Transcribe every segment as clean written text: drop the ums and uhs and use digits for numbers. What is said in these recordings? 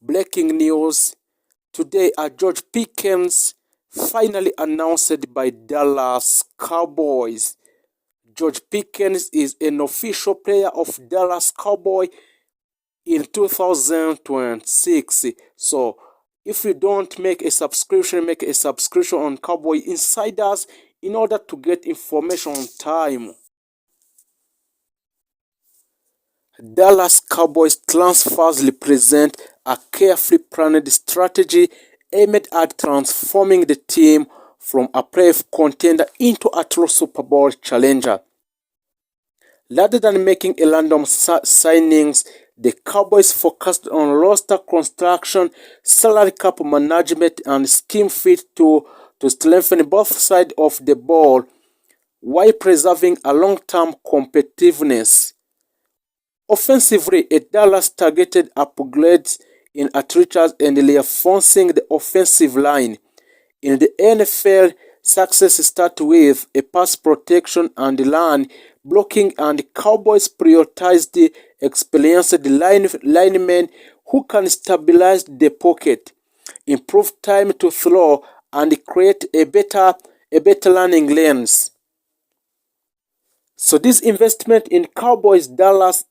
Breaking news today: George Pickens finally announced by Dallas Cowboys. George Pickens is an official player of Dallas Cowboys in 2026. So if you don't make a subscription, make a subscription on Cowboy Insiders in order to get information on time. Dallas Cowboys transfers represent a carefully planned strategy aimed at transforming the team from a playoff contender into a true Super Bowl challenger. Rather than making a random signings, the Cowboys focused on roster construction, salary cap management, and scheme fit to strengthen both sides of the ball while preserving a long-term competitiveness. Offensively, Dallas targeted upgrades in athletes and reinforcing the offensive line. In the NFL, success starts with a pass protection and run blocking, and Cowboys prioritized the experienced linemen who can stabilize the pocket, improve time to throw, and create a better landing lanes. So this investment in Cowboys Dallas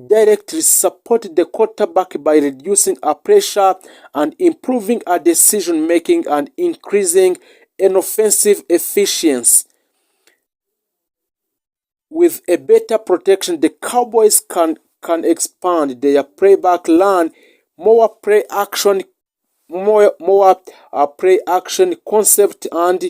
directly supported the quarterback by reducing pressure and improving decision making and increasing an offensive efficiency. With a better protection, the Cowboys can expand their playback, learn more play action concept, and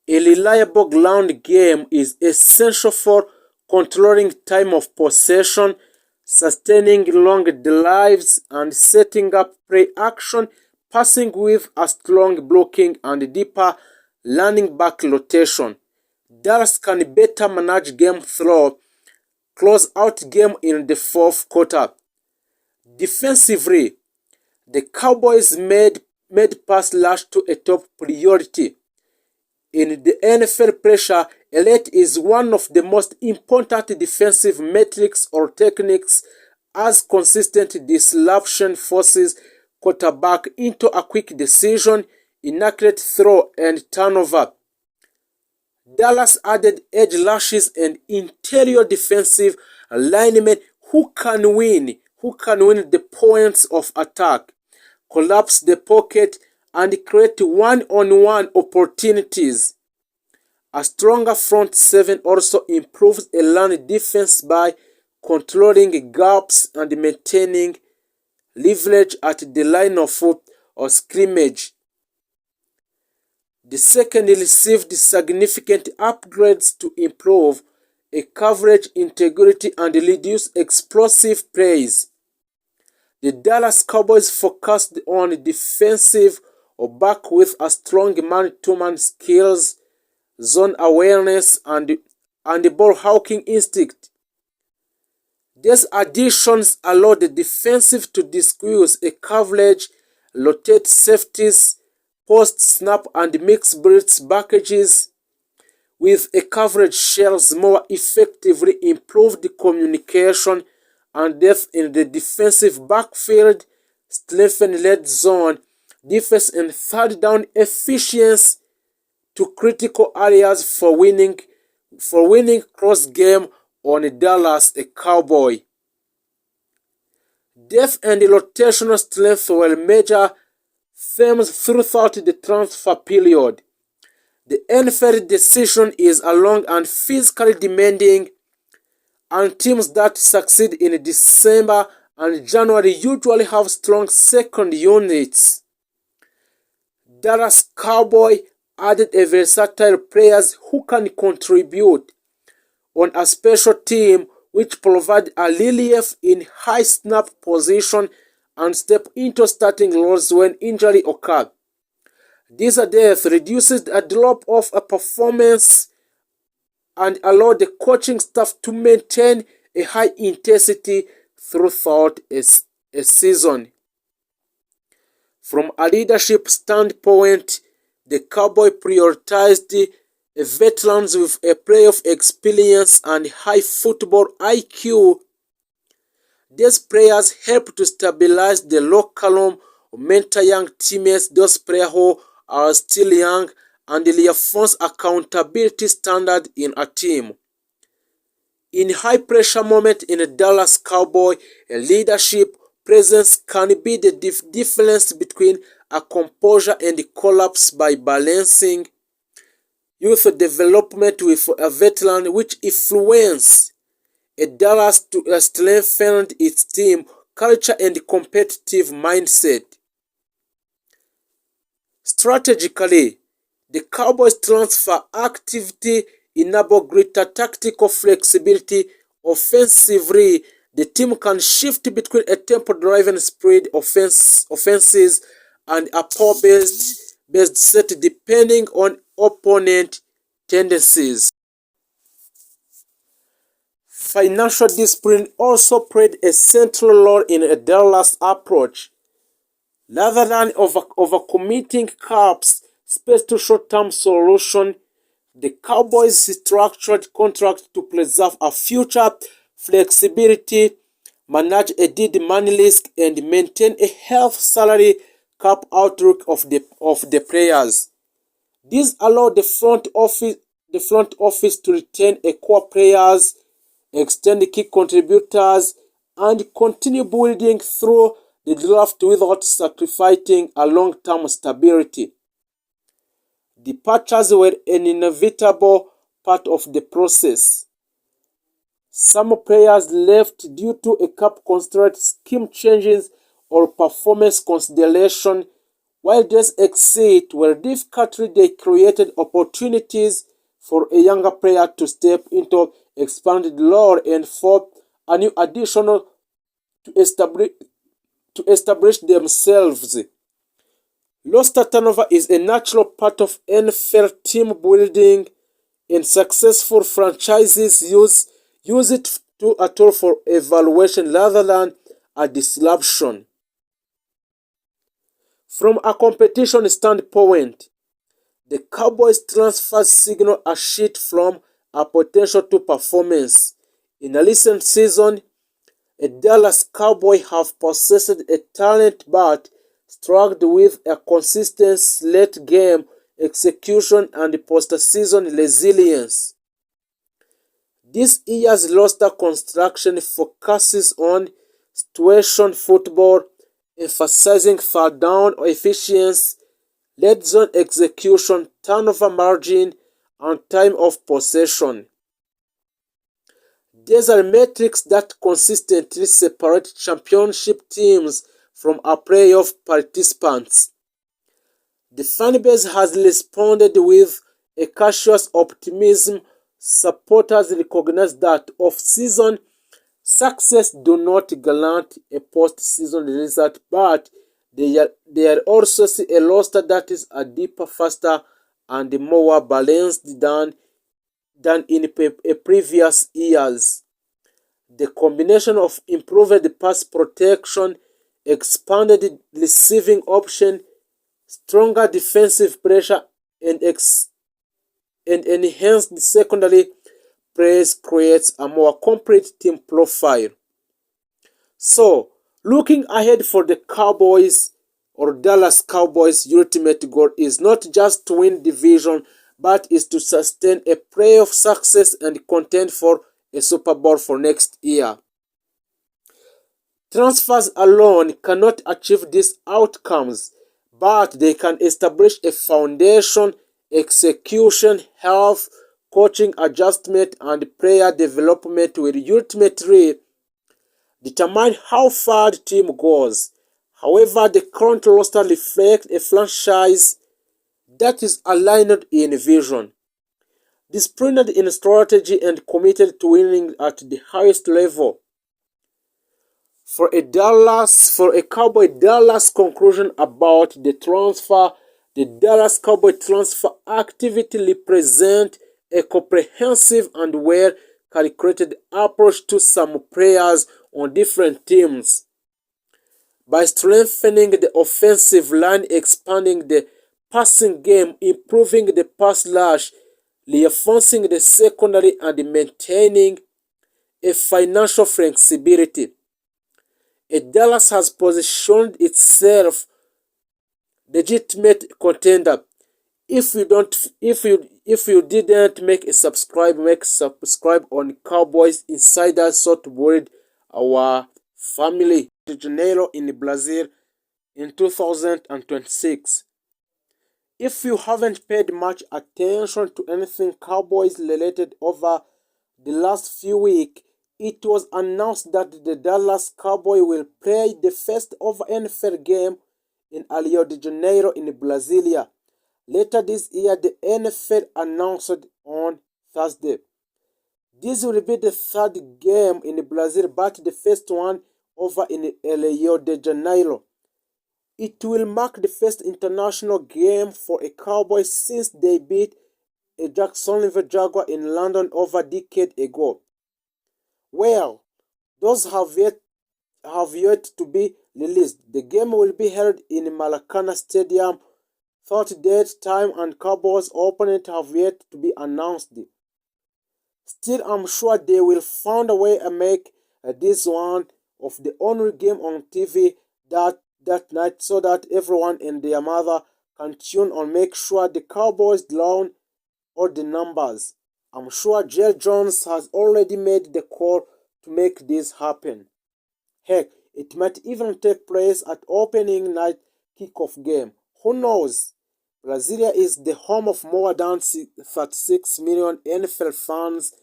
a reliable ground game is essential for controlling time of possession, sustaining long drives, and setting up play action passing with a strong blocking and deeper running back rotation. Dallas can better manage game through close out game in the fourth quarter. Defensively, the Cowboys made pass rush to a top priority. In the NFL, pressure elite is one of the most important defensive metrics or techniques, as consistent disruption forces quarterback into a quick decision, inaccurate throw, and turnover. Dallas added edge rushes and interior defensive linemen who can win the points of attack, collapse the pocket, and create one-on-one opportunities. A stronger front seven also improves a run defense by controlling gaps and maintaining leverage at the line of scrimmage. The second received significant upgrades to improve a coverage integrity and reduce explosive plays. The Dallas Cowboys focused on defensive back with a strong man-to-man skills, zone awareness, and ball hawking instinct. These additions allowed the defensive to disguise a coverage, rotate safeties, post-snap and mix blitz packages with a coverage shells more effectively, improved communication and depth in the defensive backfield, strengthened red zone defense and third down efficiency to critical areas for winning cross game on Dallas Cowboy. Depth and rotational strength were major themes throughout the transfer period. The NFL decision is a long and physically demanding, and teams that succeed in December and January usually have strong second units. Dallas Cowboy added a versatile players who can contribute on a special team, which provide a relief in high snap position and step into starting roles when injury occurs. This depth reduces a drop of a performance and allow the coaching staff to maintain a high intensity throughout a season. From a leadership standpoint, the Cowboy prioritized veterans with a playoff experience and high football IQ. These players help to stabilize the locker room, mentor young teammates, those players who are still young, and reinforce accountability standard in a team. In high-pressure moments in a Dallas Cowboy, a leadership presence can be the difference between a composure and collapse by balancing youth development with a veteran, which influence a Dallas to strengthen its team culture and competitive mindset. Strategically, the Cowboys' transfer activity enables greater tactical flexibility. Offensively, the team can shift between a tempo-driven spread offenses and a power-based set depending on opponent tendencies. Financial discipline also played a central role in a Dallas approach. Rather than overcommitting caps space to short-term solution, the Cowboys structured contracts to preserve a future flexibility, manage a dead money risk, and maintain a healthy salary cap outlook of the players. This allowed the front office to retain a core players, extend key contributors, and continue building through the draft without sacrificing a long-term stability. Departures were an inevitable part of the process. Some players left due to a cap constraint, scheme changes, or performance consideration, while those exit were difficult. They created opportunities for a younger player to step into expanded role and for a new additional to establish themselves. Roster turnover is a natural part of NFL team building, and successful franchises use it to a tool for evaluation rather than a disruption. From a competition standpoint, the Cowboys transfer signal a shift from a potential to performance. In a recent season, a Dallas Cowboy have possessed a talent but struggled with a consistent late-game execution and postseason resilience. This year's roster construction focuses on situation football, emphasizing third down efficiency, red zone execution, turnover margin, and time of possession. These are metrics that consistently separate championship teams from our playoff participants. The fanbase has responded with a cautious optimism. Supporters recognize that off-season success do not guarantee a post-season result, but they also see a roster that is a deeper, faster, and more balanced than in previous years. The combination of improved pass protection, expanded receiving option, stronger defensive pressure, and enhanced secondary plays creates a more complete team profile. So, looking ahead for the Cowboys or Dallas Cowboys' ultimate goal is not just to win division, but is to sustain a playoff success and contend for a Super Bowl for next year. Transfers alone cannot achieve these outcomes, but they can establish a foundation. Execution, health, coaching adjustment, and player development will ultimately determine how far the team goes. However, the current roster reflects a franchise that is aligned in vision, disciplined in strategy, and committed to winning at the highest level. For a Cowboy Dallas conclusion about the transfer, the Dallas Cowboy transfer activity represents a comprehensive and well-calculated approach to some players on different teams. By strengthening the offensive line, expanding the passing game, improving the pass rush, reinforcing the secondary, and maintaining a financial flexibility, Dallas has positioned itself legitimate contender. If you didn't make subscribe on Cowboys Insider so to avoid our family de Janeiro in Brazil in 2026. If you haven't paid much attention to anything Cowboys related over the last few weeks, it was announced that the Dallas Cowboys will play the first ever NFL game in Rio de Janeiro in Brasilia. Later this year, the NFL announced on Thursday. This will be the third game in Brazil, but the first one over in Rio de Janeiro. It will mark the first international game for a Cowboys since they beat a Jacksonville Jaguar in London over a decade ago. Well, those have yet to be released. The game will be held in Maracana Stadium. Thought date, time, and Cowboys' opponent have yet to be announced. Still, I'm sure they will find a way to make this one of the only game on TV that night so that everyone and their mother can tune and make sure the Cowboys learn all the numbers. I'm sure Jerry Jones has already made the call to make this happen. Heck, it might even take place at opening night kickoff game. Who knows? Brasilia is the home of more than 36 million NFL fans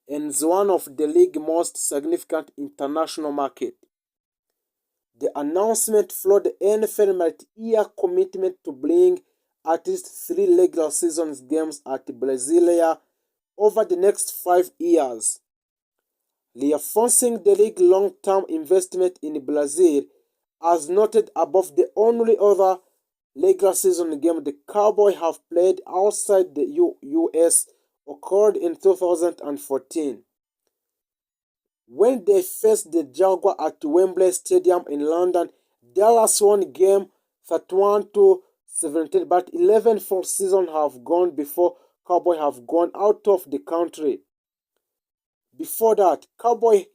and is one of the league's most significant international markets. The announcement followed the NFL multi-year commitment to bring at least 3 regular season games at Brasilia over the next 5 years, reinforcing the league's long-term investment in Brazil. As noted above, the only other regular season game the Cowboys have played outside the U.S. occurred in 2014. When they faced the Jaguars at Wembley Stadium in London, Dallas won game 31-17, but 11 full seasons have gone before Cowboys have gone out of the country. Before that, Cowboy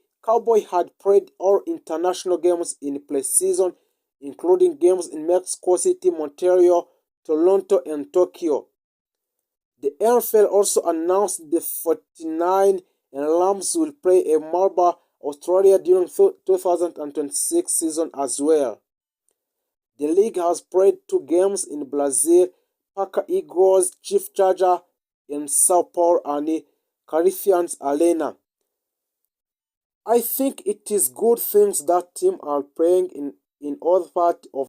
had played all international games in preseason, including games in Mexico City, Montreal, Toronto, and Tokyo. The NFL also announced the 49 and Rams will play a Melbourne, Australia during 2026 season as well. The league has played 2 games in Brazil, Paca Eagles, Chief Charger in Sao Paulo and Corinthians Arena. I think it is good things that teams are playing in other parts of